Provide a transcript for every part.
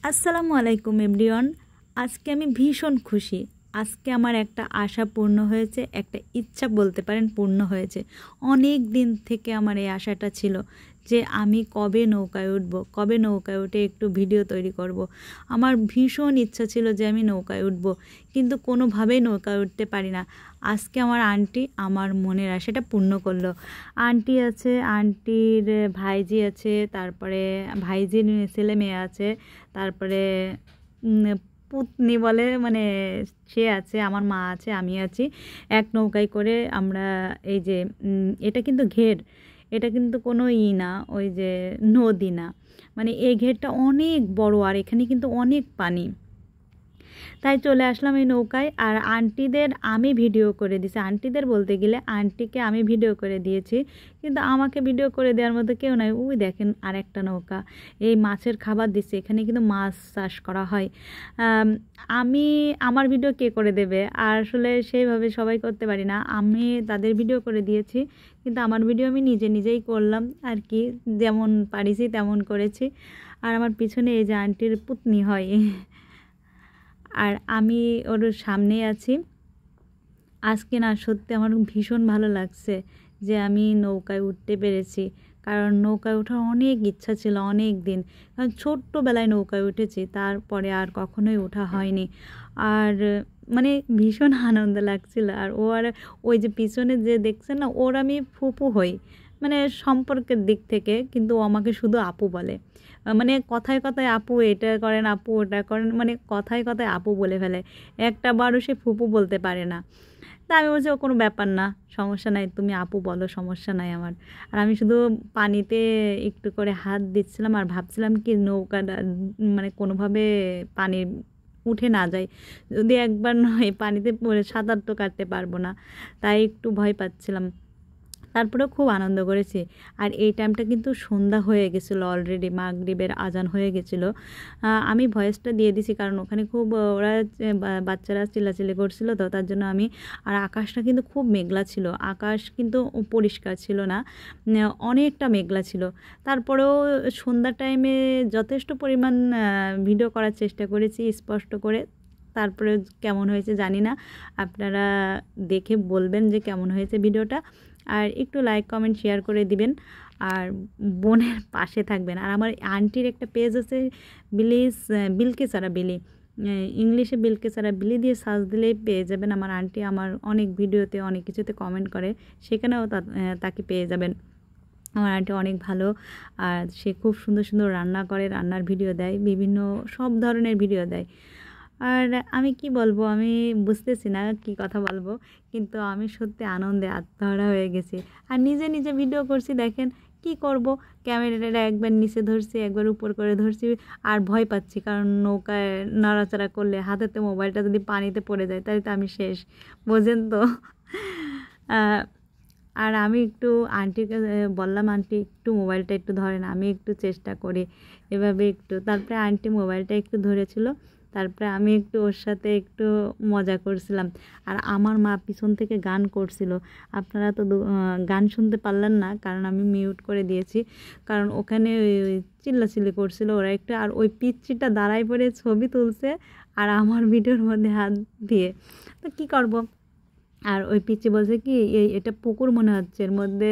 আসসালামু আলাইকুম এভরিওয়ান। আজকে আমি ভীষণ খুশি। আজকে আমার একটা আশা পূর্ণ হয়েছে, একটা ইচ্ছা বলতে পারেন পূর্ণ হয়েছে। অনেক দিন থেকে আমার এই আশাটা ছিল যে আমি কবে নৌকায় উঠব, কবে নৌকায় উঠে একটু ভিডিও তৈরি করব। আমার ভীষণ ইচ্ছা ছিল যে আমি নৌকায় উঠব, কিন্তু কোনোভাবেই নৌকায় উঠতে পারি না। আজকে আমার আন্টি আমার মনের আশাটা পূর্ণ করলো। আন্টি আছে, আন্টির ভাইজি আছে, তারপরে ভাইজির ছেলে মেয়ে আছে, তারপরে পুতনি বলে মানে সে আছে, আমার মা আছে, আমি আছি। এক নৌকায় করে আমরা এই যে এটা কিন্তু ঘের, এটা কিন্তু কোনো না, ওই যে নদী না, মানে এই ঘেরটা অনেক বড় আর এখানে কিন্তু অনেক পানি। তাই চলে আসলাম এই নৌকায়। আর আন্টিদের আমি ভিডিও করে দিয়েছি, আন্টিদের বলতে গেলে আন্টিকে আমি ভিডিও করে দিয়েছি, কিন্তু আমাকে ভিডিও করে দেওয়ার মতো কেউ নাই। ওই দেখেন আর একটা নৌকা, এই মাছের খাবার দিচ্ছে, এখানে কিন্তু মাছ চাষ করা হয়। আমি আমার ভিডিও কে করে দেবে, আর আসলে সেইভাবে সবাই করতে পারি না। আমি তাদের ভিডিও করে দিয়েছি, কিন্তু আমার ভিডিও আমি নিজেই করলাম আর কি, যেমন পারিছি তেমন করেছি। আর আমার পিছনে এই যে আন্টির পুতনি হয়, আর আমি ওর সামনেই আছি। আজকে না সত্যি আমার ভীষণ ভালো লাগছে যে আমি নৌকায় উঠতে পেরেছি, কারণ নৌকায় ওঠার অনেক ইচ্ছা ছিল অনেক দিন। কারণ ছোট্টবেলায় নৌকায় উঠেছি, তারপরে আর কখনোই ওঠা হয়নি। আর মানে ভীষণ আনন্দ লাগছিল। আর ও আর ওই যে পিছনে যে দেখছেন না, ওর আমি ফুপু হই, মানে সম্পর্কের দিক থেকে, কিন্তু ও আমাকে শুধু আপু বলে। মানে কথায় কথায় আপু এটা করেন, আপু ওটা করেন, মানে কথায় কথায় আপু বলে ফেলে, একটা বারও সে ফুপু বলতে পারে না। তা আমি বলছি ও কোনো ব্যাপার না, সমস্যা নাই, তুমি আপু বলো, সমস্যা নাই আমার। আর আমি শুধু পানিতে একটু করে হাত দিচ্ছিলাম আর ভাবছিলাম কি নৌকাটা মানে কোনোভাবে পানি উঠে না যায়, যদি একবার নয় পানিতে পড়ে সাঁতার তো কাটতে পারবো না, তাই একটু ভয় পাচ্ছিলাম। তারপরেও খুব আনন্দ করেছি। আর এই টাইমটা কিন্তু সন্ধ্যা হয়ে গেছিলো, অলরেডি মাগরিবের আজান হয়ে গেছিলো। আমি ভয়েসটা দিয়ে দিছি কারণ ওখানে খুব ওরা বাচ্চারা চিল্লাচিল্লি করছিল, তো তার জন্য আমি। আর আকাশটা কিন্তু খুব মেঘলা ছিল, আকাশ কিন্তু পরিষ্কার ছিল না, অনেকটা মেঘলা ছিল। তারপরেও সন্ধ্যার টাইমে যথেষ্ট পরিমাণ ভিডিও করার চেষ্টা করেছি স্পষ্ট করে। তারপরে কেমন হয়েছে জানি না, আপনারা দেখে বলবেন যে কেমন হয়েছে ভিডিওটা। আর একটু লাইক কমেন্ট শেয়ার করে দিবেন, আর বোনের পাশে থাকবেন। আর আমার আন্টির একটা পেজ আছে, বিলকিসারা বিলি, ইংলিশে বিলকিসারা বিলি দিয়ে সার্চ দিলেই পেয়ে যাবেন। আমার আন্টি আমার অনেক ভিডিওতে অনেক কিছুতে কমেন্ট করে, সেখানেও তাকে পেয়ে যাবেন। আমার আন্টি অনেক ভালো, আর সে খুব সুন্দর সুন্দর রান্না করে, রান্নার ভিডিও দেয়, বিভিন্ন সব ধরনের ভিডিও দেয়। আর আমি কি বলবো, আমি বুঝতেছি না কি কথা বলবো, কিন্তু আমি সত্যি আনন্দে আত্মহারা হয়ে গেছি। আর নিজে ভিডিও করছি, দেখেন কি করব, ক্যামেরাটা একবার নিচে ধরছি, একবার উপর করে ধরছি। আর ভয় পাচ্ছি, কারণ নৌকায় নাড়াচাড়া করলে হাতেতে মোবাইলটা যদি পানিতে পড়ে যায় তাহলে তো আমি শেষ, বোঝেন তো। আর আমি একটু আন্টিকে বললাম, আন্টি একটু মোবাইলটা একটু ধরেন, আমি একটু চেষ্টা করি এভাবে একটু। তারপরে আন্টি মোবাইলটা একটু ধরেছিল, তারপরে আমি একটু ওর সাথে একটু মজা করছিলাম। আর আমার মা পিছন থেকে গান করছিল, আপনারা তো গান শুনতে পারলেন না কারণ আমি মিউট করে দিয়েছি, কারণ ওখানে চিল্লাচিল্লি করছিল ওরা একটু। আর ওই পিচ্চিটা দাঁড়ায় পড়ে ছবি তুলছে আর আমার ভিডিওর মধ্যে হাত দিয়ে, তো কী করব। আর ওই পিচ্চি বলছে কি এটা পুকুর মনে হচ্ছে, এর মধ্যে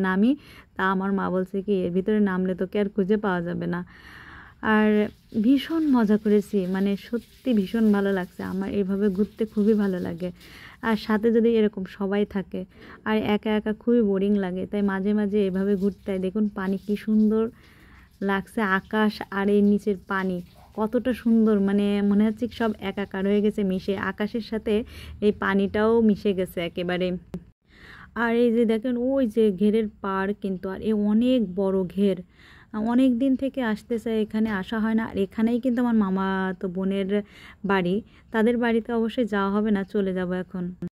নামি। তা আমার মা বলছে কি এর ভিতরে নামলে তোকে আর খুঁজে পাওয়া যাবে না। আর ভীষণ মজা করেছি, মানে সত্যি ভীষণ ভালো লাগছে। আমার এইভাবে ঘুরতে খুবই ভালো লাগে, আর সাথে যদি এরকম সবাই থাকে। আর একা একা খুবই বোরিং লাগে, তাই মাঝে মাঝে এভাবে ঘুরতে। দেখুন পানি কি সুন্দর লাগছে, আকাশ আর এই নিচের পানি কতটা সুন্দর, মানে মনে হচ্ছে সব একাকার হয়ে গেছে মিশে, আকাশের সাথে এই পানিটাও মিশে গেছে একেবারে। আর এই যে দেখেন ওই যে ঘেরের পাড় কিন্তু, আর এ অনেক বড় ঘের, অনেক দিন থেকে আসতেছে, এখানে আসা হয় না। আর এখানেই কিন্তু আমার মামা তো বোনের বাড়ি, তাদের বাড়িতে অবশ্যই যাওয়া হবে না, চলে যাব এখন।